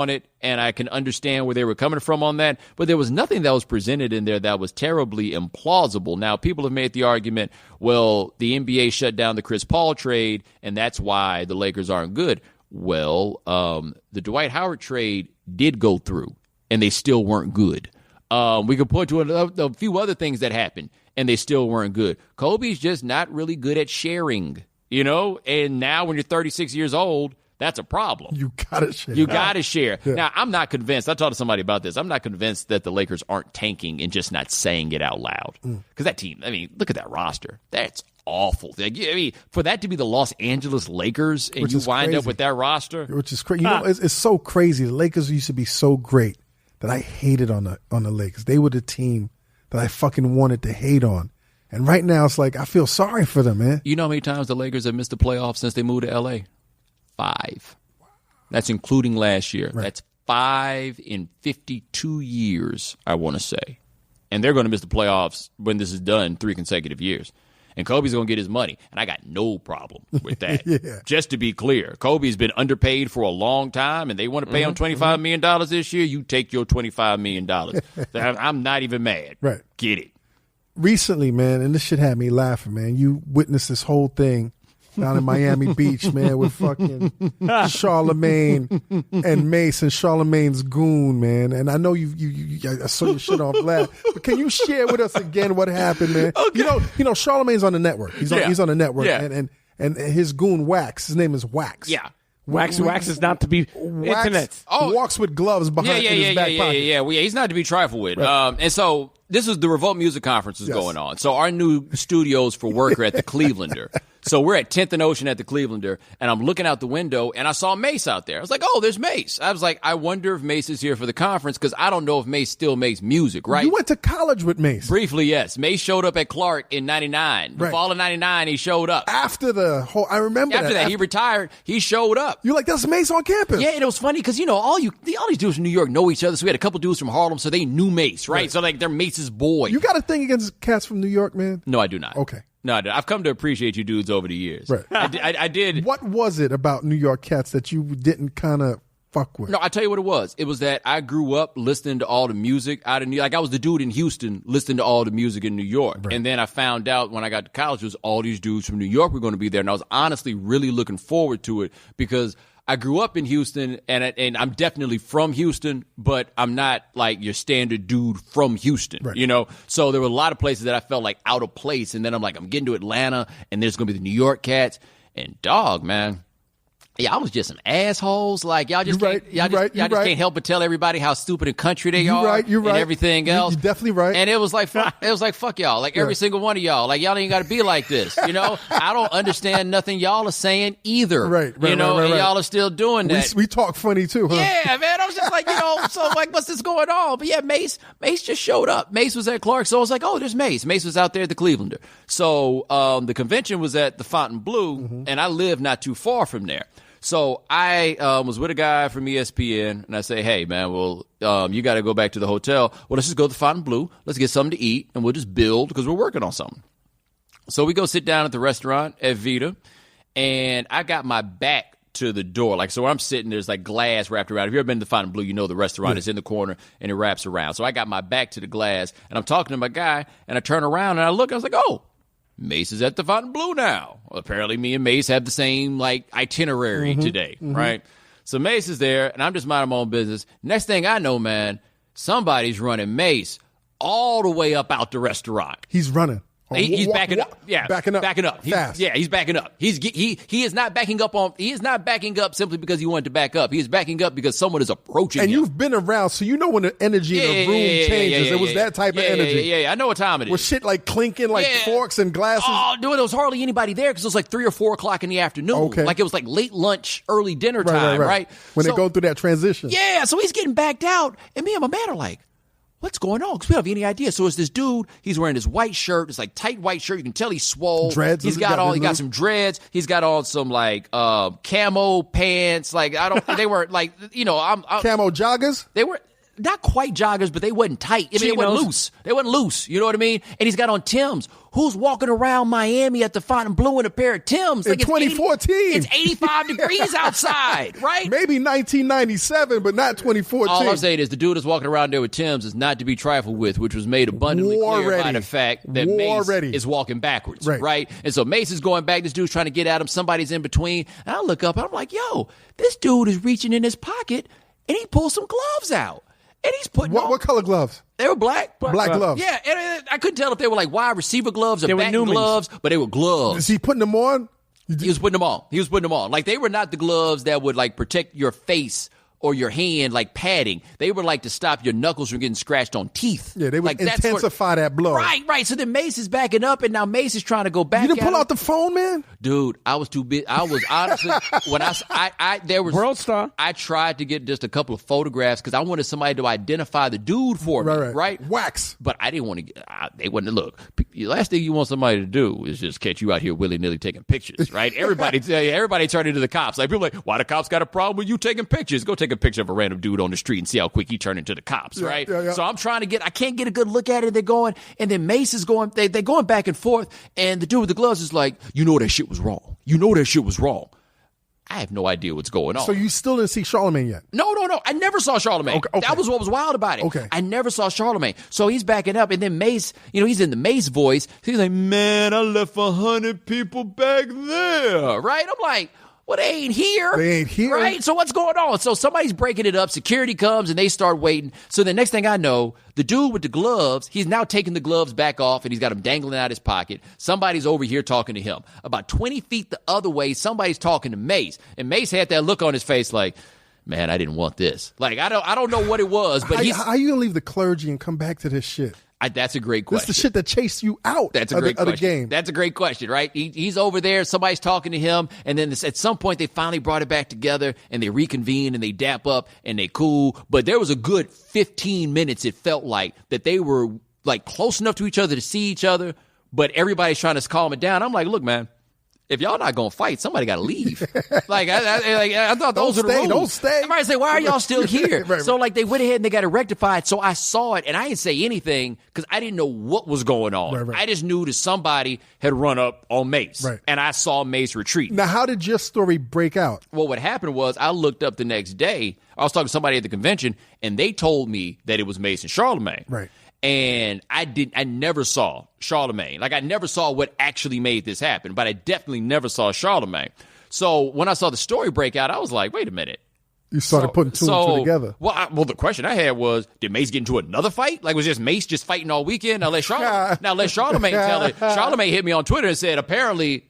on it, and I can understand where they were coming from on that, but there was nothing that was presented in there that was terribly implausible. Now, people have made the argument, well, the NBA shut down the Chris Paul trade, and that's why the Lakers aren't good. Well, the Dwight Howard trade did go through, and they still weren't good. We could point to a few other things that happened, and they still weren't good. Kobe's just not really good at sharing, and now when you're 36 years old, that's a problem. You gotta share. You gotta share. Yeah. Now, I'm not convinced. I talked to somebody about this. I'm not convinced that the Lakers aren't tanking and just not saying it out loud. Because that team, look at that roster. That's awful. For that to be the Los Angeles Lakers and you wind up with that roster. Which is crazy. It's so crazy. The Lakers used to be so great that I hated on the Lakers. They were the team that I fucking wanted to hate on. And right now, it's like, I feel sorry for them, man. You know how many times the Lakers have missed the playoffs since they moved to L.A.? 5. That's including last year. Right. That's 5 in 52 years, I want to say. And they're going to miss the playoffs when this is done 3 consecutive years. And Kobe's going to get his money. And I got no problem with that. Yeah. Just to be clear, Kobe's been underpaid for a long time, and they want to pay him $25 million this year. You take your $25 million. I'm not even mad. Right. Get it. Recently, man, and this shit had me laughing, man. You witnessed this whole thing down in Miami Beach, man, with fucking Charlemagne and Mace and Charlemagne's goon, man. And I know I saw your shit on blast, but can you share with us again what happened, man? Okay. You know, Charlemagne's on the network. He's on the network, and his goon Wax. His name is Wax. Yeah. Wax is not to be internet. Walks with gloves behind his back pocket. Yeah. He's not to be trifled with. Right. And so this is the Revolt Music Conference going on. So our new studios for work are at the Clevelander. So we're at 10th and Ocean at the Clevelander, and I'm looking out the window, and I saw Mace out there. I was like, oh, there's Mace. I was like, I wonder if Mace is here for the conference, because I don't know if Mace still makes music, right? You went to college with Mace. Briefly, yes. Mace showed up at Clark in 99. The fall of 99, he showed up. After the whole, I remember After that, he retired. He showed up. You're like, that's Mace on campus. Yeah, and it was funny, because, all these dudes from New York know each other, so we had a couple dudes from Harlem, so they knew Mace, right? So, they're Mace's boy. You got a thing against cats from New York, man? No, I do not. Okay. No, I've come to appreciate you dudes over the years. Right. I did. What was it about New York cats that you didn't kind of fuck with? No, I tell you what it was. It was that I grew up listening to all the music out of New York. Like, I was the dude in Houston listening to all the music in New York. Right. And then I found out when I got to college, it was all these dudes from New York were going to be there. And I was honestly really looking forward to it, because I grew up in Houston, and I'm definitely from Houston, but I'm not like your standard dude from Houston, right. So there were a lot of places that I felt like out of place, and then I'm like, I'm getting to Atlanta, and there's going to be the New York cats, and dog, man. Y'all was just some assholes. Like, y'all just can't help but tell everybody how stupid and country they are. You're right. And everything else. You're definitely right. And it was like, fuck y'all. Like, every single one of y'all. Like, y'all ain't got to be like this. I don't understand nothing y'all are saying either. Right. And y'all are still doing that. We talk funny too, huh? Yeah, man. I was just like, so like, what's this going on? But yeah, Mace just showed up. Mace was at Clark. So I was like, oh, there's Mace. Mace was out there at the Clevelander. So the convention was at the Fontainebleau, and I live not too far from there. So I was with a guy from ESPN, and I say, hey, man, well, you got to go back to the hotel. Well, let's just go to Fontainebleau. Let's get something to eat, and we'll just build, because we're working on something. So we go sit down at the restaurant at Vita, and I got my back to the door. Like, so where I'm sitting, there's like glass wrapped around. If you've ever been to Fontainebleau, the restaurant is in the corner, and it wraps around. So I got my back to the glass, and I'm talking to my guy, and I turn around, and I look, and I was like, oh, Mace is at the Fontainebleau now. Well, apparently me and Mace have the same, itinerary today, right? So Mace is there, and I'm just minding my own business. Next thing I know, man, somebody's running Mace all the way up out the restaurant. He's running. He's backing up. Yeah, backing up. Fast. He's backing up. He is not backing up He is not backing up simply because he wanted to back up. He is backing up because someone is approaching him. And you've been around, so you know when the energy in the room changes. It was that type of energy. Yeah. I know what time it is. With shit like clinking, forks and glasses. Oh, dude, there was hardly anybody there because it was like 3 or 4 o'clock in the afternoon. Okay. Like it was like late lunch, early dinner time, right? When they go through that transition. Yeah, so he's getting backed out, and me and my man are like, what's going on? Because we don't have any idea. So it's this dude. He's wearing this white shirt. It's like tight white shirt. You can tell he's swole. Dreads. He got some dreads. He's got on some camo pants. Like they were like, I'm camo joggers. They were. not quite joggers, but they wasn't tight. I mean, they wasn't loose. They wasn't loose. You know what I mean? And he's got on Timbs. Who's walking around Miami at the Fontainebleau in a pair of Timbs? In 2014. It's 85 degrees outside, right? Maybe 1997, but not 2014. All I'm saying is the dude that's walking around there with Timbs is not to be trifled with, which was made abundantly clear by the fact that Mace is walking backwards, right? And so Mace is going back. This dude's trying to get at him. Somebody's in between. And I look up and I'm like, yo, this dude is reaching in his pocket and he pulls some gloves out. And he's putting what color gloves? They were black. Black gloves. Yeah, and I couldn't tell if they were like wide receiver gloves or back gloves, but they were gloves. Is he putting them on? He was putting them on. Like, they were not the gloves that would, like, protect your face or your hand, like padding. They were like to stop your knuckles from getting scratched on teeth. Yeah, they would like, intensify that blow. Right. So then Mace is backing up, and now Mace is trying to go back. You didn't pull out the phone, man? Dude, I was too big. I was honestly, when there was World Star. I tried to get just a couple of photographs because I wanted somebody to identify the dude for me, right? Wax. But I didn't want to they wouldn't look. The last thing you want somebody to do is just catch you out here willy-nilly taking pictures, right? Everybody turned into the cops. Like, people are like, why the cops got a problem with you taking pictures? Go take a picture of a random dude on the street and see how quick he turned into the cops, right? Yeah. So I'm trying to I can't get a good look at it. They're going, and then Mace is going, they're going back and forth, and the dude with the gloves is like, you know that shit was wrong. I have no idea what's going on. So you still didn't see Charlemagne yet? No. I never saw Charlemagne. Okay. That was what was wild about it. Okay. I never saw Charlemagne. So he's backing up, and then Mace, he's in the Mace voice. He's like, man, I left 100 people back there, right? I'm like, well, they ain't here. Right? So what's going on? So somebody's breaking it up. Security comes, and they start waiting. So the next thing I know, the dude with the gloves, he's now taking the gloves back off, and he's got them dangling out his pocket. Somebody's over here talking to him. About 20 feet the other way, somebody's talking to Mace. And Mace had that look on his face like, man, I didn't want this. Like, I don't know what it was, but how you gonna leave the clergy and come back to this shit? That's a great question. That's the shit that chased you out of the game. That's a great question, right? He's over there. Somebody's talking to him. And then at some point, they finally brought it back together, and they reconvene, and they dap up, and they cool. But there was a good 15 minutes, it felt like, that they were, like, close enough to each other to see each other, but everybody's trying to calm it down. I'm like, look, man, if y'all not gonna fight, somebody got to leave. I thought those were the rules. Don't stay. Everybody say, why are y'all still here? Right. So like they went ahead and they got it rectified. So I saw it and I didn't say anything because I didn't know what was going on. Right. I just knew that somebody had run up on Mace. Right. And I saw Mace retreat. Now, how did your story break out? Well, what happened was I looked up the next day. I was talking to somebody at the convention, and they told me that it was Mace and Charlemagne. Right. And I never saw Charlemagne. Like, I never saw what actually made this happen, but I definitely never saw Charlemagne. So when I saw the story break out, I was like, wait a minute. You started putting two and two together. Well, the question I had was, did Mace get into another fight? Like, was just Mace just fighting all weekend? Now let Charlemagne tell it. Charlemagne hit me on Twitter and said, apparently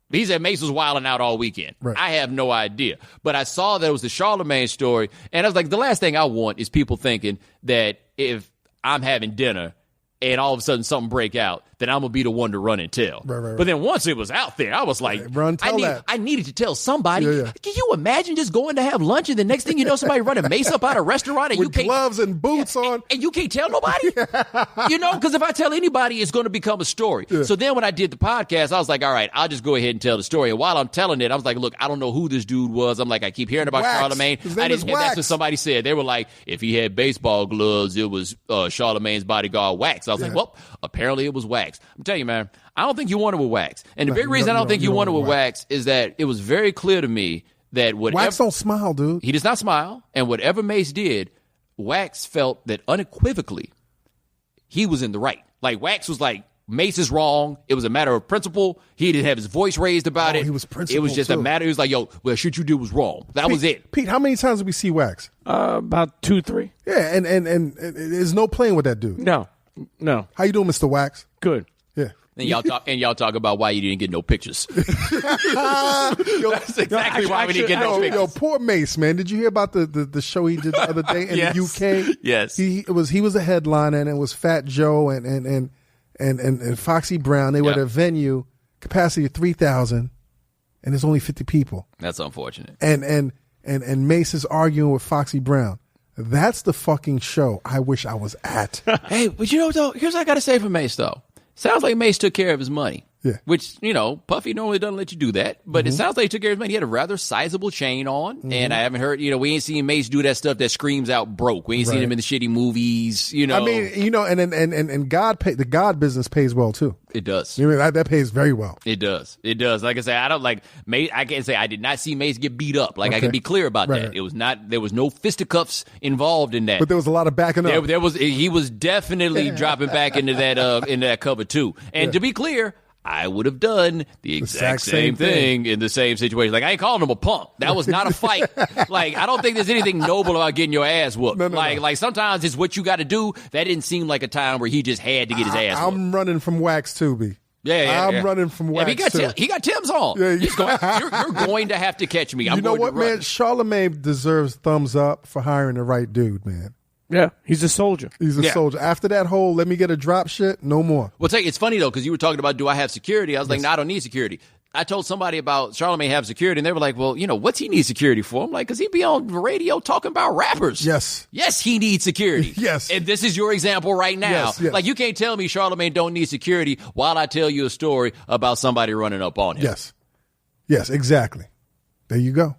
he said Mace was wilding out all weekend. Right. I have no idea. But I saw that it was the Charlemagne story, and I was like, the last thing I want is people thinking that if I'm having dinner and all of a sudden something break out, then I'm going to be the one to run and tell. Right. But then once it was out there, I was like, I needed to tell somebody. Yeah. Can you imagine just going to have lunch and the next thing you know, somebody running Mace up out of a restaurant and with gloves and boots on. And you can't tell nobody? Because if I tell anybody, it's going to become a story. Yeah. So then when I did the podcast, I was like, all right, I'll just go ahead and tell the story. And while I'm telling it, I was like, look, I don't know who this dude was. I'm like, I keep hearing about Charlemagne. His name is Wax. That's what somebody said. They were like, if he had baseball gloves, it was Charlemagne's bodyguard Wax. I was like, well, apparently it was Wax. I'm telling you, man, I don't think you won it with Wax. And the big reason I don't think you won it with Wax is that it was very clear to me that whatever... Wax don't smile, dude. He does not smile. And whatever Mace did, Wax felt that unequivocally he was in the right. Like, Wax was like, Mace is wrong. It was a matter of principle. He didn't have his voice raised about it. He was principled. It was just a matter. He was like, yo, well, shit you did was wrong. That was it. Pete, how many times did we see Wax? About 2, 3. Yeah, and there's no playing with that dude. No. How you doing, Mr. Wax? Good. Yeah. And y'all talk about why you didn't get no pictures. That's exactly why we didn't get no pictures. Yo, poor Mace, man. Did you hear about the show he did the other day in the UK? Yes. He was a headliner, and it was Fat Joe and Foxy Brown. They were at a venue, capacity of 3,000, and there's only 50 people. That's unfortunate. And Mace is arguing with Foxy Brown. That's the fucking show I wish I was at. Hey, but though, here's what I got to say for Mace, though. Sounds like Mace took care of his money. Yeah. Which, Puffy normally doesn't let you do that. But it sounds like he took care of his money. He had a rather sizable chain on. And I haven't heard, we ain't seen Mace do that stuff that screams out broke. We ain't seen him in the shitty movies, I mean, and the God business pays well too. It does. That pays very well. It does. It does. Like I say, I don't like Mace. I can't say I did not see Mace get beat up. Like I can be clear about that. Right. It was not. There was no fisticuffs involved in that. But there was a lot of backing up. He was definitely dropping back into that cover too. And to be clear, I would have done the exact same thing in the same situation. Like, I ain't calling him a punk. That was not a fight. Like, I don't think there's anything noble about getting your ass whooped. No. Like sometimes it's what you got to do. That didn't seem like a time where he just had to get his ass whooped. I'm running from wax too, B. I'm running from wax too. He got Tim's on. Yeah, you're going to have to catch me. You know what, man? Charlemagne deserves thumbs up for hiring the right dude, man. Yeah, he's a soldier. He's a soldier. After that whole let me get a drop shit, no more. Well, it's funny, though, because you were talking about, do I have security? I was like, no, I don't need security. I told somebody about Charlemagne have security, and they were like, well, what's he need security for? I'm like, because he be on the radio talking about rappers. Yes. Yes, he needs security. Yes. And this is your example right now. Yes. Like, you can't tell me Charlemagne don't need security while I tell you a story about somebody running up on him. Yes, exactly. There you go.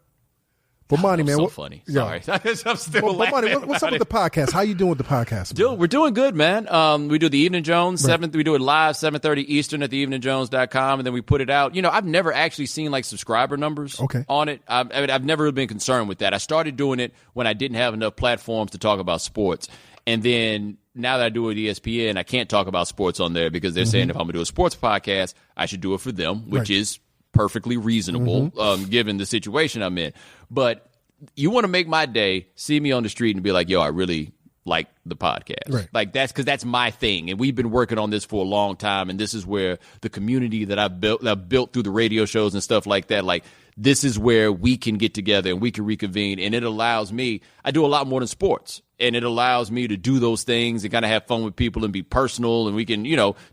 Bomani, man, so funny. Sorry, I'm still laughing. Bomani, what's up with the podcast? How you doing with the podcast? Dude, we're doing good, man. We do the Evening Jones, we do it live 7:30 Eastern at theeveningjones.com, and then we put it out. I've never actually seen like subscriber numbers on it. I've never really been concerned with that. I started doing it when I didn't have enough platforms to talk about sports, and then now that I do it with ESPN, I can't talk about sports on there because they're saying if I'm going to do a sports podcast, I should do it for them, which is perfectly reasonable given the situation I'm in. But you want to make my day, see me on the street and be like, yo, I really like the podcast. Right. Like that's because that's my thing. And we've been working on this for a long time. And this is where the community that I've built through the radio shows and stuff like that, like this is where we can get together and we can reconvene. And it allows me, I do a lot more than sports. And it allows me to do those things and kind of have fun with people and be personal. And we can,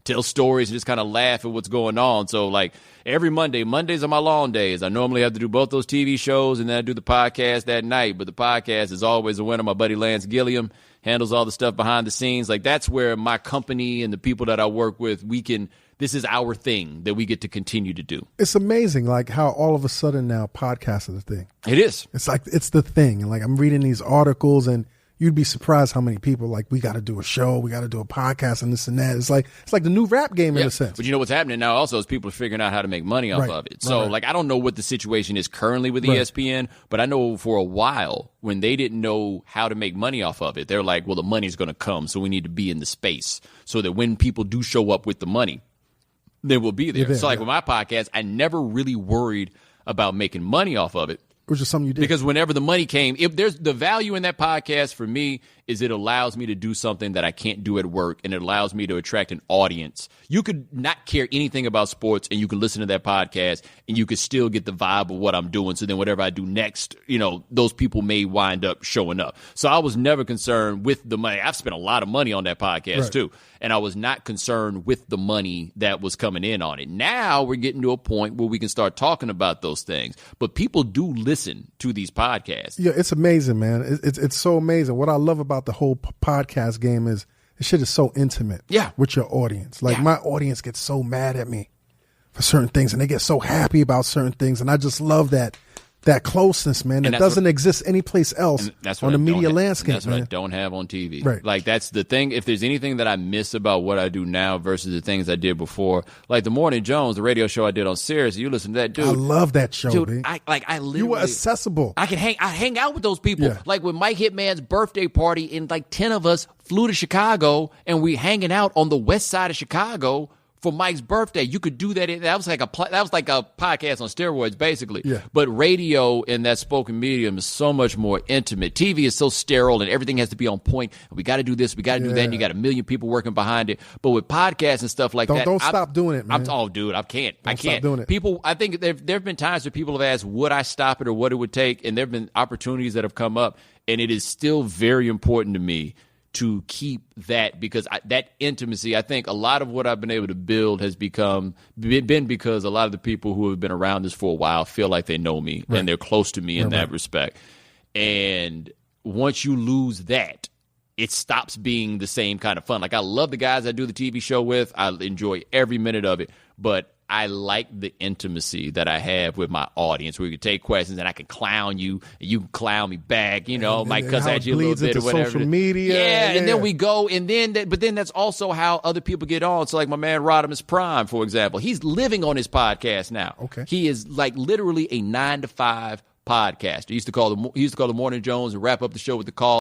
tell stories and just kind of laugh at what's going on. So like every Mondays are my long days. I normally have to do both those TV shows and then I do the podcast that night. But the podcast is always a winner. My buddy Lance Gilliam handles all the stuff behind the scenes. Like that's where my company and the people that I work with, this is our thing that we get to continue to do. It's amazing, like how all of a sudden now podcasts are the thing. It is. It's like it's the thing. And like I'm reading these articles and you'd be surprised how many people like we got to do a show, we got to do a podcast and this and that. It's like the new rap game in a sense. But what's happening now also is people are figuring out how to make money off of it. So like I don't know what the situation is currently with ESPN, but I know for a while when they didn't know how to make money off of it, they're like, well, the money's going to come, so we need to be in the space so that when people do show up with the money, they will be there. So like with my podcast, I never really worried about making money off of it. Which is something you did. Because whenever the money came, if there's the value in that podcast for me is it allows me to do something that I can't do at work, and it allows me to attract an audience. You could not care anything about sports, and you could listen to that podcast, and you could still get the vibe of what I'm doing. So then whatever I do next, those people may wind up showing up. So I was never concerned with the money. I've spent a lot of money on that podcast too, and I was not concerned with the money that was coming in on it. Now we're getting to a point where we can start talking about those things. But people do listen to these podcasts. Yeah, it's amazing, man. It's so amazing. What I love about the whole podcast game is this shit is so intimate with your audience. Like my audience gets so mad at me for certain things and they get so happy about certain things. And I just love that closeness, man. That doesn't exist anyplace else on the media landscape. That's what I don't have on TV. Right. Like that's the thing. If there's anything that I miss about what I do now versus the things I did before, like the Morning Jones, the radio show I did on Sirius, you listen to that, dude. I love that show, dude. I literally, you were accessible. I hang out with those people. Yeah. Like with Mike Hitman's birthday party, and like 10 of us flew to Chicago, and we hanging out on the west side of Chicago for Mike's birthday. You could do that. That was like a podcast on steroids, basically. Yeah. But radio in that spoken medium is so much more intimate. TV is so sterile and everything has to be on point. We got to do this. We got to do that. And you got a million people working behind it. But with podcasts and stuff like that, don't stop doing it, man. Dude, I can't. Stop doing it. People, I think there have been times where people have asked, would I stop it or what it would take? And there have been opportunities that have come up, and it is still very important to me to keep that, because that intimacy, I think a lot of what I've been able to build has been because a lot of the people who have been around this for a while feel like they know me and they're close to me in that respect. And once you lose that, it stops being the same kind of fun. Like I love the guys I do the TV show with. I enjoy every minute of it, but I like the intimacy that I have with my audience, where we can take questions and I can clown you and you can clown me back, might cuss at you a little bit or whatever. Social media. Yeah, and then we go, but then that's also how other people get on. So like my man Rodimus Prime, for example, he's living on his podcast now. Okay. He is like literally a 9 to 5 podcaster. He used to call the Morning Jones and wrap up the show with the call.